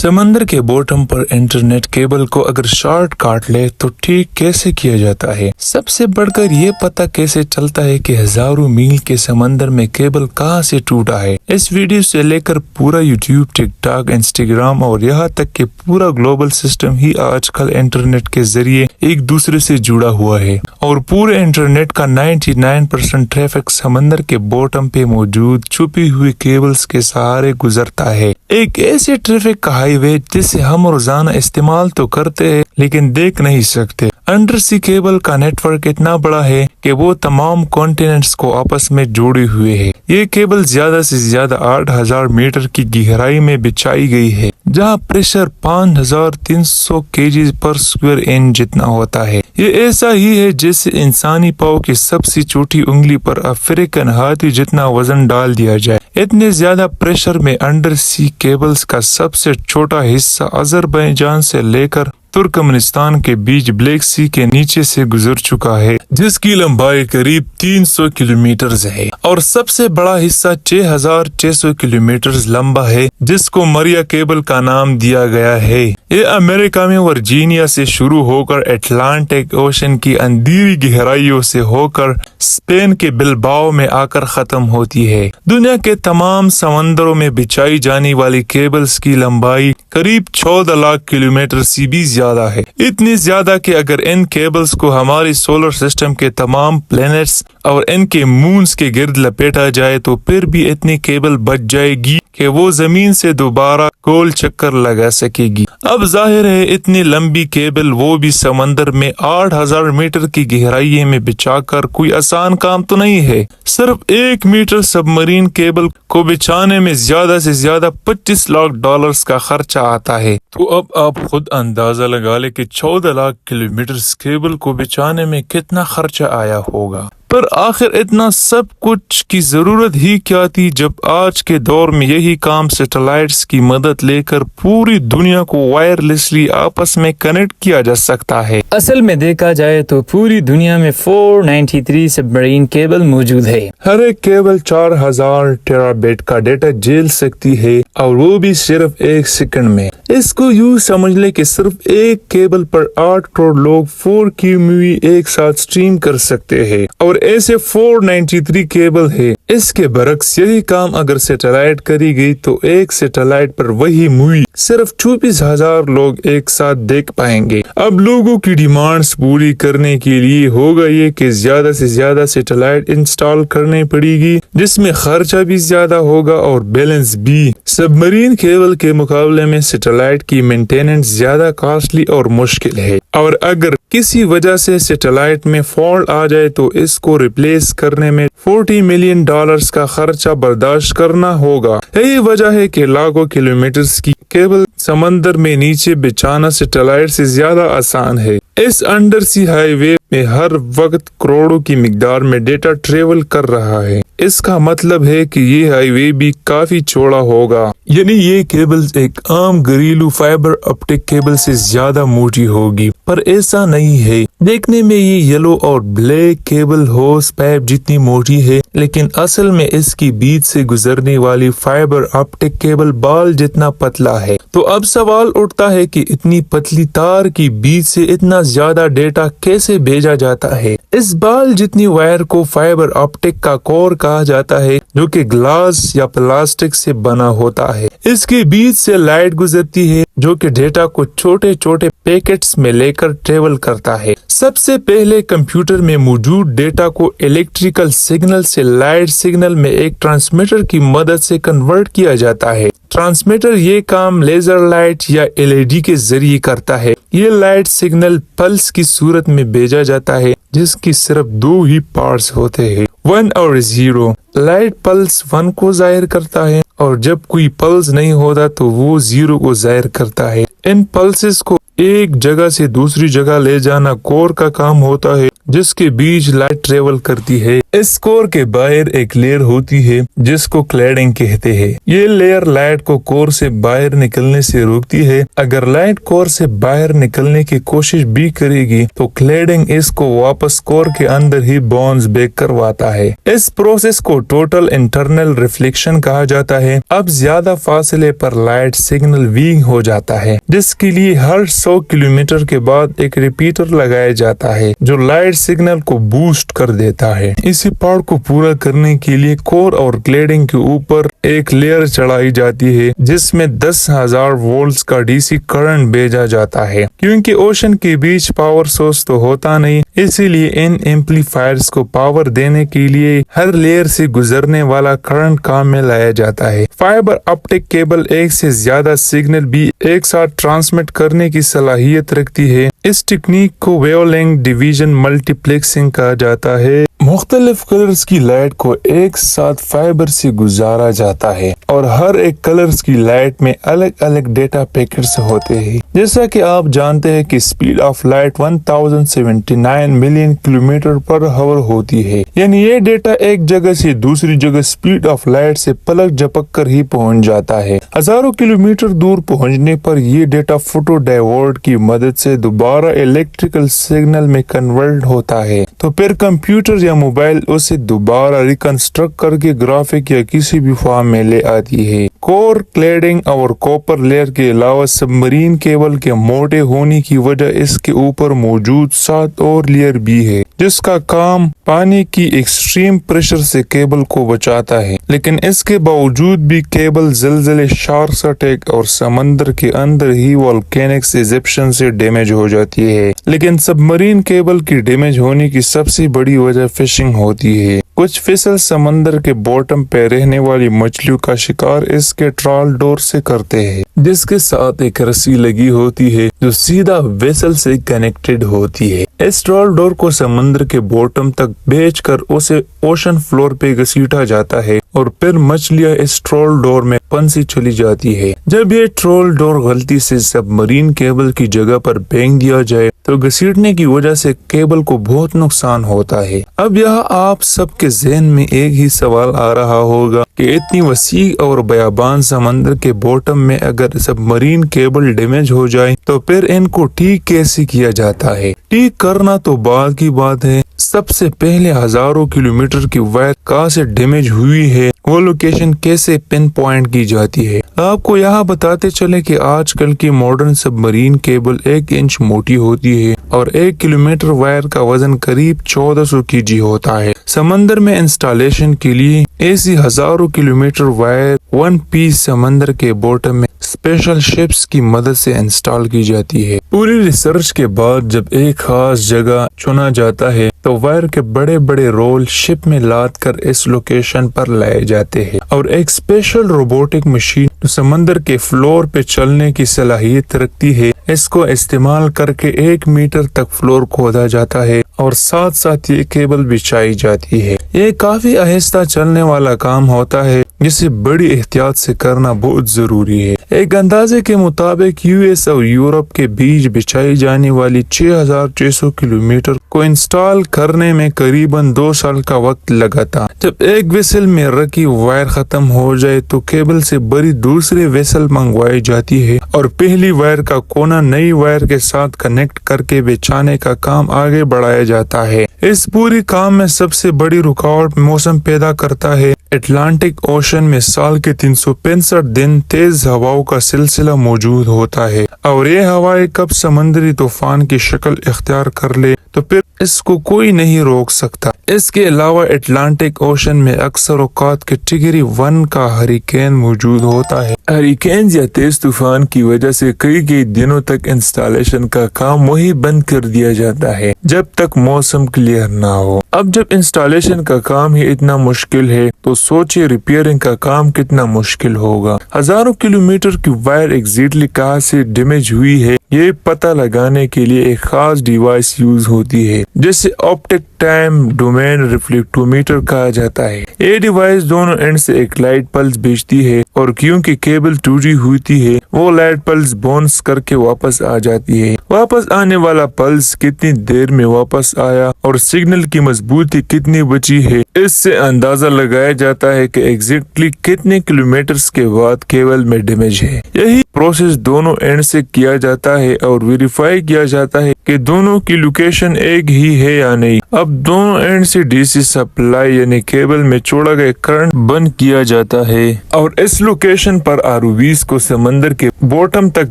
समंदर के बॉटम पर इंटरनेट केबल को अगर शॉर्ट काट ले तो ठीक कैसे किया जाता है। सबसे बढ़कर ये पता कैसे चलता है कि हजारों मील के समंदर में केबल कहाँ से टूटा है। इस वीडियो से लेकर पूरा यूट्यूब, टिकटॉक, इंस्टाग्राम और यहाँ तक कि पूरा ग्लोबल सिस्टम ही आजकल इंटरनेट के जरिए एक दूसरे से जुड़ा हुआ है और पूरे इंटरनेट का 99% ट्रैफिक समंदर के बॉटम पे मौजूद छुपी हुई केबल्स के सहारे गुजरता है। एक ऐसे ट्रैफिक का हाईवे जिसे हम रोजाना इस्तेमाल तो करते हैं लेकिन देख नहीं सकते। अंडर सी केबल का नेटवर्क इतना बड़ा है कि वो तमाम कॉन्टिनेंट्स को आपस में जोड़े हुए है। ये केबल ज्यादा से ज्यादा 8000 मीटर की गहराई में बिछाई गई है, जहाँ प्रेशर 5300 kg पर स्क्वायर इंच जितना होता है। ये ऐसा ही है जैसे इंसानी पाँव की सबसे छोटी उंगली पर अफ्रीकन हाथी जितना वजन डाल दिया जाए। इतने ज्यादा प्रेशर में अंडर सी केबल्स का सबसे छोटा हिस्सा अजरबैजान से लेकर तुर्कमेनिस्तान के बीच ब्लैक सी के नीचे से गुजर चुका है, जिसकी लंबाई करीब 300 किलोमीटर है और सबसे बड़ा हिस्सा 6600 किलोमीटर लंबा है, जिसको मरिया केबल का नाम दिया गया है। ये अमेरिका में वर्जीनिया से शुरू होकर अटलांटिक ओशन की अंधेरी गहराइयों से होकर स्पेन के बिलबाओ में आकर खत्म होती है। दुनिया के तमाम समंदरों में बिछाई जाने वाली केबल्स की लंबाई करीब 14 लाख किलोमीटर से भी ज्यादा है। इतनी ज्यादा कि अगर इन केबल्स को हमारे सोलर सिस्टम के तमाम प्लैनेट्स और इनके मून्स के गिर्द लपेटा जाए तो फिर भी इतनी केबल बच जाएगी कि वो जमीन से दोबारा गोल चक्कर लगा सकेगी। अब जाहिर है इतनी लंबी केबल वो भी समंदर में 8000 मीटर की गहराई में बिछाकर कोई आसान काम तो नहीं है। सिर्फ 1 मीटर सबमरीन केबल को बिछाने में ज्यादा से ज्यादा $25 लाख का खर्चा आता है। तो अब आप खुद अंदाजा लगा ले कि 14 लाख किलोमीटर केबल को बिछाने में कितना खर्चा आया होगा। पर आखिर इतना सब कुछ की जरूरत ही क्या थी, जब आज के दौर में यही काम सैटेलाइट्स की मदद लेकर पूरी दुनिया को वायरलेसली आपस में कनेक्ट किया जा सकता है। असल में देखा जाए तो पूरी दुनिया में 493 सबमरीन केबल मौजूद है। हर एक केबल 4000 टेराबाइट का डेटा झेल सकती है और वो भी सिर्फ 1 सेकंड में। इसको यूं समझ ले कि सिर्फ एक केबल पर 8 करोड़ लोग 4K मूवी एक साथ स्ट्रीम कर सकते हैं और ऐसे 493 केबल है। इसके बरक्स यही काम अगर सैटेलाइट करी गई तो एक सैटेलाइट पर वही मूवी सिर्फ 24,000 लोग एक साथ देख पाएंगे। अब लोगों की डिमांड्स पूरी करने के लिए होगा ये कि ज्यादा से ज्यादा सैटेलाइट इंस्टॉल करनी पड़ेगी, जिसमें खर्चा भी ज्यादा होगा और बैलेंस भी। सबमरीन केबल के मुकाबले में सैटेलाइट की मेंटेनेंस ज्यादा कॉस्टली और मुश्किल है और अगर किसी वजह से सैटेलाइट में फॉल्ट आ जाए तो इसको रिप्लेस करने में $40 मिलियन का खर्चा बर्दाश्त करना होगा। यही वजह है कि लाखों किलोमीटर्स की केबल समंदर में नीचे बिछाना सैटेलाइट से ज्यादा आसान है। इस अंडर सी हाईवे में हर वक्त करोड़ों की मिकदार में डेटा ट्रेवल कर रहा है। इसका मतलब है कि ये हाईवे भी काफी चौड़ा होगा, यानी ये केबल्स एक आम घरेलू फाइबर ऑप्टिक केबल से ज्यादा मोटी होगी। पर ऐसा नहीं है। देखने में ये येलो और ब्लैक केबल होस पाइप जितनी मोटी है, लेकिन असल में इसकी बीच से गुजरने वाली फाइबर ऑप्टिक केबल बाल जितना पतला है। तो अब सवाल उठता है कि इतनी पतली तार की बीच से इतना ज्यादा डेटा कैसे भेजा जाता है। इस बाल जितनी वायर को फाइबर ऑप्टिक का कोर कहा जाता है, जो कि ग्लास या प्लास्टिक से बना होता है। इसके बीच से लाइट गुजरती है जो कि डेटा को छोटे छोटे पैकेट्स में लेकर ट्रेवल करता है। सबसे पहले कंप्यूटर में मौजूद डेटा को इलेक्ट्रिकल सिग्नल से लाइट सिग्नल में एक ट्रांसमीटर की मदद से कन्वर्ट किया जाता है। ट्रांसमीटर ये काम लेजर लाइट या LED के जरिए करता है। ये लाइट सिग्नल पल्स की सूरत में भेजा जाता है, जिसकी सिर्फ 2 ही पार्ट्स होते हैं, 1 और 0। लाइट पल्स 1 को जाहिर करता है और जब कोई पल्स नहीं होता तो वो 0 को जाहिर करता है। इन पल्सेस को एक जगह से दूसरी जगह ले जाना कोर का काम होता है, जिसके बीच लाइट ट्रेवल करती है। इस कोर के बाहर एक लेयर होती है जिसको क्लैडिंग कहते हैं। ये लेयर लाइट को कोर से बाहर निकलने से रोकती है। अगर लाइट कोर से बाहर निकलने की कोशिश भी करेगी तो क्लैडिंग इसको वापस कोर के अंदर ही बाउंस बैक करवाता है। इस प्रोसेस को टोटल इंटरनल रिफ्लेक्शन कहा जाता है। अब ज्यादा फासले पर लाइट सिग्नल वीक हो जाता है, जिसके लिए हर 100 किलोमीटर के बाद एक रिपीटर लगाया जाता है जो लाइट सिग्नल को बूस्ट कर देता है। इसी पार्ट को पूरा करने के लिए कोर और क्लैडिंग के ऊपर एक लेयर चढ़ाई जाती है जिसमें 10,000 वोल्ट्स का डीसी करंट भेजा जाता है। क्योंकि ओशन के बीच पावर सोर्स तो होता नहीं, इसीलिए इन एम्पलीफायर्स को पावर देने के लिए हर लेयर से गुजरने वाला करंट काम में लाया जाता है। फाइबर ऑप्टिक केबल एक से ज्यादा सिग्नल भी एक साथ ट्रांसमिट करने की सलाहियत रखती है। इस टेक्निक को वेवलेंथ डिवीजन मल्टीप्लेक्सिंग कहा जाता है। मुख्तलिफ कलर्स की लाइट को एक साथ फाइबर से गुजारा जाता है और हर एक कलर्स की लाइट में अलग अलग डेटा पैकेट्स होते हैं। जैसा कि आप जानते हैं कि speed of light 1079 million kilometre per hour होती है, यानी ये डेटा एक जगह से दूसरी जगह स्पीड ऑफ लाइट से पलक झपक कर ही पहुंच जाता है। हजारों किलोमीटर दूर पहुंचने पर ये डेटा फोटो डायोड की मदद से दोबारा इलेक्ट्रिकल सिग्नल में कन्वर्ट होता है, तो फिर कंप्यूटर या मोबाइल उसे दोबारा रिकंस्ट्रक्ट करके ग्राफिक या किसी भी फॉर्म में ले आती है। कोर, क्लैडिंग और कॉपर लेयर के अलावा सबमरीन केबल के मोटे होने की वजह इसके ऊपर मौजूद 7 और लेयर भी है, जिसका काम पानी की एक्सट्रीम प्रेशर से केबल को बचाता है। लेकिन इसके बावजूद भी केबल ज़लज़ले, शार्क अटैक और समंदर के अंदर ही वोल्केनिक इरप्शन से डैमेज हो जाती है। लेकिन सबमरीन केबल की डैमेज होने की सबसे बड़ी वजह फिशिंग होती है। कुछ फिसल समंदर के बॉटम पे रहने वाली मछलियों का शिकार इसके ट्रॉल डोर से करते हैं, जिसके साथ एक रस्सी लगी होती है जो सीधा वेसल से कनेक्टेड होती है। इस ट्रॉल डोर को समंदर के बॉटम तक भेजकर उसे ओशन फ्लोर पे घसीटा जाता है और फिर मछलियां इस ट्रॉल डोर में फंसी चली जाती है। जब ये ट्रॉल डोर गलती से सबमरीन केबल की जगह पर फेंक दिया जाए तो घसीटने की वजह से केबल को बहुत नुकसान होता है। अब यहाँ आप सबके ज़हन में एक ही सवाल आ रहा होगा कि इतनी वसी और बयाबान समंदर के बॉटम में अगर सबमरीन केबल डैमेज हो जाए तो फिर इनको ठीक कैसे किया जाता है। ठीक करना तो बाद की बात है, सबसे पहले हजारों किलोमीटर की वायर कहाँ से डैमेज हुई है वो लोकेशन कैसे पिन पॉइंट की जाती है। आपको यहाँ बताते चले कि आजकल की मॉडर्न सबमरीन केबल 1 इंच मोटी होती है और 1 किलोमीटर वायर का वजन करीब 1400 kg होता है। समंदर में इंस्टॉलेशन के लिए ऐसी हजारों किलोमीटर वायर वन पीस समंदर के बॉटम में स्पेशल शिप्स की मदद से इंस्टॉल की जाती है। पूरी रिसर्च के बाद जब एक खास जगह चुना जाता है तो वायर के बड़े बड़े रोल शिप में लाद कर इस लोकेशन पर लाए जाते हैं और एक स्पेशल रोबोटिक मशीन जो समंदर के फ्लोर पे चलने की सलाहियत रखती है, इसको इस्तेमाल करके 1 मीटर तक फ्लोर खोदा जाता है और साथ साथ ये केबल बिछाई जाती है। ये काफी आहिस्ता चलने वाला काम होता है जिसे बड़ी एहतियात से करना बहुत जरूरी है। एक अंदाजे के मुताबिक यूएस और यूरोप के बीच बिछाई जाने वाली 6600 किलोमीटर को इंस्टॉल करने में करीबन 2 साल का वक्त लगा था। जब एक वेसल में रखी वायर खत्म हो जाए तो केबल से बड़ी दूसरी वेसल मंगवाई जाती है और पहली वायर का कोना नई वायर के साथ कनेक्ट करके बिछाने का काम आगे बढ़ाया जाता है। इस पूरी काम में सबसे बड़ी रुकावट मौसम पैदा करता है। अटलांटिक ओशन में साल के 365 दिन तेज हवाओं का सिलसिला मौजूद होता है और ये हवाएं कब समुद्री तूफान की शक्ल इख्तियार कर ले तो फिर इसको कोई नहीं रोक सकता। इसके अलावा अटलांटिक ओशन में अक्सर औकात कैटेगरी 1 का हरिकेन मौजूद होता है। हरिकेन या तेज तूफान की वजह से कई दिनों तक इंस्टॉलेशन का काम वही बंद कर दिया जाता है जब तक मौसम क्लियर ना हो। अब जब इंस्टॉलेशन का काम ही इतना मुश्किल है तो सोचिए रिपेयरिंग का काम कितना मुश्किल होगा। हजारों किलोमीटर की वायर एग्जैक्टली कहाँ से डैमेज हुई है ये पता लगाने के लिए एक खास डिवाइस यूज होती है जिसे ऑप्टिक टाइम डोमेन रिफ्लेक्टोमीटर कहा जाता है। ये डिवाइस दोनों एंड से एक लाइट पल्स भेजती है और क्योंकि केबल टूटी हुई है वो लाइट पल्स बाउंस करके वापस आ जाती है। वापस आने वाला पल्स कितनी देर में वापस आया और सिग्नल की मजबूती कितनी बची है, इससे अंदाजा लगाया जाता है कि एग्जैक्टली कितने किलोमीटर्स के बाद केबल में डैमेज है। यही प्रोसेस दोनों एंड से किया जाता है और वेरीफाई किया जाता है कि दोनों की लोकेशन एक ही है या नहीं। अब दोनों एंड से डीसी सप्लाई यानी केबल में छोड़ा गया करंट बंद किया जाता है और इस लोकेशन पर आरओवीज को समंदर के बॉटम तक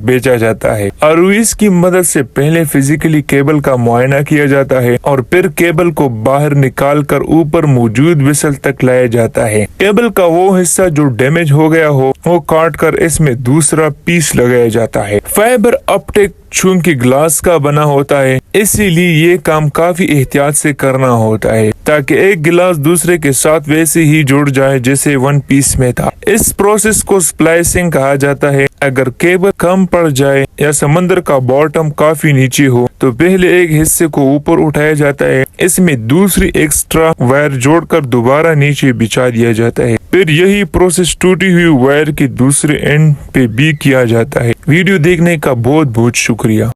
भेजा जाता है। आरओवीज की मदद से पहले फिजिकली केबल का मुआयना किया जाता है और फिर केबल को बाहर निकाल कर ऊपर मौजूद वेसल तक लाया जाता है। केबल का वो हिस्सा जो डैमेज हो गया हो वो काट कर इसमें दूसरा पीस लगाया जाता है। फाइबर ऑप्टिक चूंकि ग्लास का बना होता है इसीलिए ये काम काफी एहतियात से करना होता है ताकि एक गिलास दूसरे के साथ वैसे ही जुड़ जाए जैसे वन पीस में था। इस प्रोसेस को स्प्लाइसिंग कहा जाता है। अगर केबल कम पड़ जाए या समंदर का बॉटम काफी नीचे हो तो पहले एक हिस्से को ऊपर उठाया जाता है, इसमें दूसरी एक्स्ट्रा वायर जोड़कर दोबारा नीचे बिछा दिया जाता है। फिर यही प्रोसेस टूटी हुई वायर के दूसरे एंड पे भी किया जाता है। वीडियो देखने का बहुत बहुत शुक्रिया।